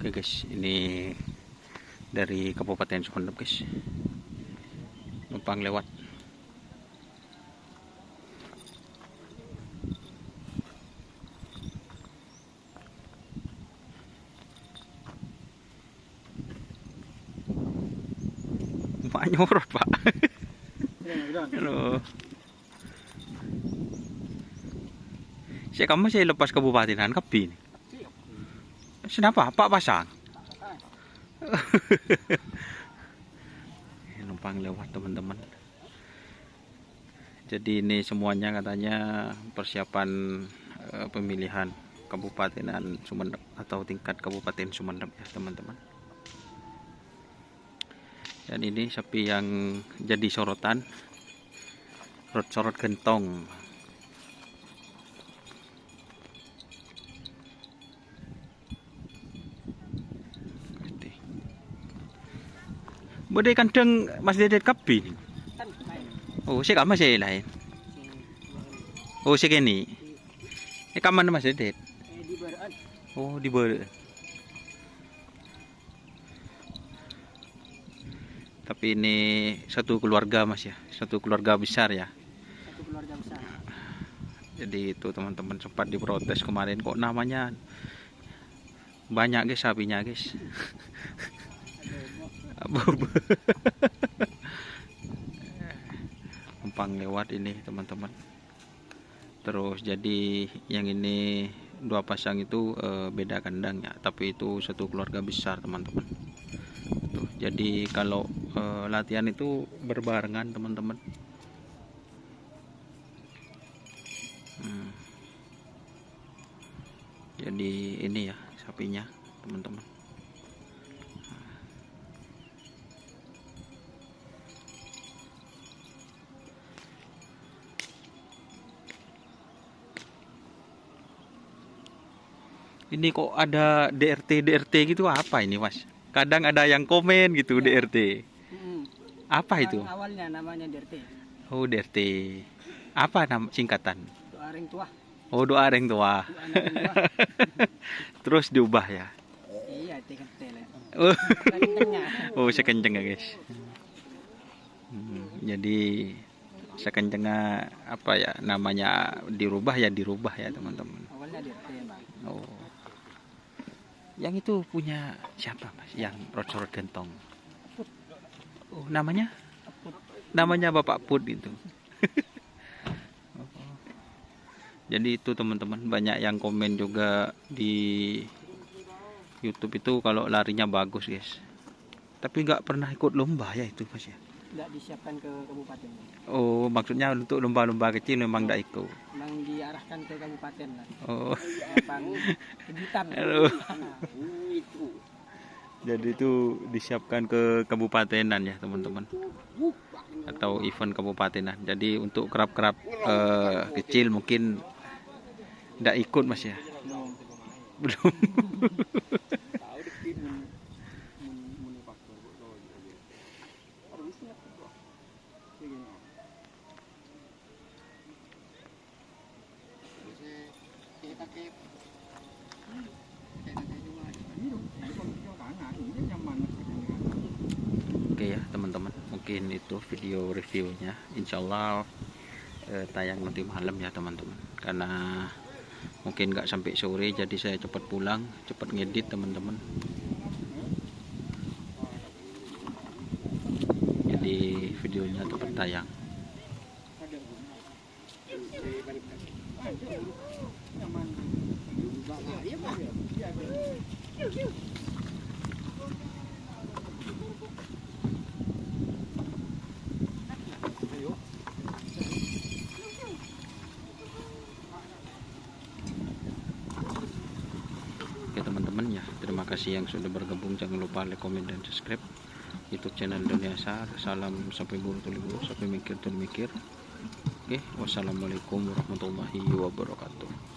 Oke guys, ini dari Kabupaten Sumeneb guys, numpang lewat. Pak nyorot pak. Halo. Saya lepas Kabupaten Kapi. Kenapa? Pak pasang. Numpang lewat teman-teman. Jadi ini semuanya katanya persiapan pemilihan Kabupaten Sumeneb atau tingkat Kabupaten Sumeneb ya teman-teman. Dan ini sapi yang jadi sorotan, sorot gentong. Bude kandeng Mas Dedet Kapi. Oh, saya masih lain. Oh, saya gini. Kapan Mas Dedet? Di Baraan. Oh, di Baraan. Tapi ini satu keluarga Mas ya, satu keluarga besar ya. Satu keluarga besar. Jadi itu teman-teman sempat diprotes kemarin kok namanya banyak guys sapinya guys. Numpang lewat ini teman-teman. Terus jadi yang ini dua pasang itu beda kandang ya, tapi itu satu keluarga besar teman-teman. Tuh, jadi kalau latihan itu berbarengan teman-teman. Jadi ini ya sapinya teman-teman. Ini kok ada DRT gitu apa ini Mas? Kadang ada yang komen gitu ya. DRT. Apa itu? Awalnya namanya DRT. Oh DRT. Apa nama singkatan? Doa Areng Tua. Oh doa Areng Tua. Terus diubah ya? Iya TKT lah. Oh sekenceng ya guys. Jadi sekencengnya apa ya namanya dirubah ya teman-teman. Awalnya DRT Bang. Oh. Yang itu punya siapa Mas? Yang sorot gentong. Oh, namanya? Namanya Bapak Put itu. Jadi itu teman-teman banyak yang komen juga di YouTube itu kalau larinya bagus guys. Tapi nggak pernah ikut lomba ya itu Mas ya. Nggak disiapkan ke kabupaten. Oh, maksudnya untuk lomba-lomba kecil memang nggak ikut. Memang diarahkan ke kabupaten lah. Oh. Kejutan. Jadi itu disiapkan ke kabupatenan ya teman-teman. Atau event kabupatenan. Jadi untuk kerap-kerap kecil mungkin nggak ikut Mas ya. Belum. Oke ya teman-teman, mungkin itu video reviewnya. Insyaallah tayang nanti malam ya teman-teman, karena mungkin nggak sampai sore jadi saya cepat pulang, cepat ngedit teman-teman. Jadi videonya cepat tayang. Oke teman-teman ya, terima kasih yang sudah bergabung. Jangan lupa like, komen, dan subscribe YouTube channel Dunia Asar. Salam sampai buru sampai mikir. Oke, wassalamualaikum warahmatullahi wabarakatuh.